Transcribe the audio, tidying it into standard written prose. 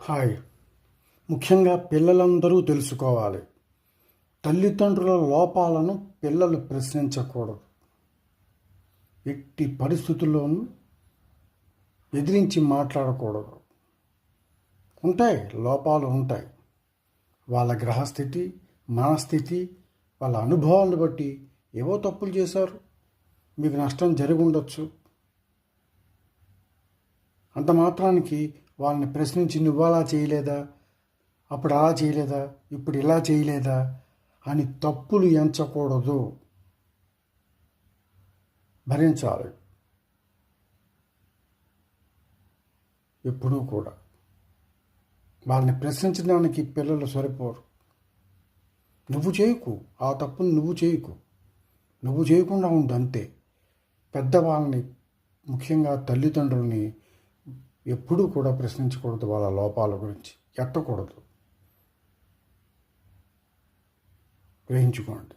Hi. ముఖ్యంగా పిల్లలందరూ తెలుసుకోవాలి. తల్లిదండ్రుల లోపాలను పిల్లలు ప్రశ్నించకూడదు. ఎట్టి పరిస్థితుల్లోనూ ఎదిరించి మాట్లాడకూడదు. ఉంటాయి, లోపాలు ఉంటాయి. వాళ్ళ గ్రహస్థితి, మనస్థితి, వాళ్ళ అనుభవాలను బట్టి ఏవో తప్పులు చేశారు, మీకు నష్టం జరిగి ఉండొచ్చు. అంత మాత్రానికి వాళ్ళని ప్రశ్నించి నువ్వు అలా చేయలేదా, అప్పుడు అలా చేయలేదా, ఇప్పుడు ఇలా చేయలేదా అని తప్పులు ఎంచకూడదు. భరించాలి ఎప్పుడూ కూడా. వాళ్ళని ప్రశ్నించడానికి పిల్లలు సరిపోరు. నువ్వు చేయకు, ఆ తప్పును నువ్వు చేయకు, నువ్వు చేయకుండా ఉండు అంతే. పెద్దవాళ్ళని, ముఖ్యంగా తల్లిదండ్రుల్ని ఎప్పుడూ కూడా ప్రశ్నించకూడదు. వాళ్ళ లోపాల గురించి ఎత్తకూడదు. గ్రహించుకోండి.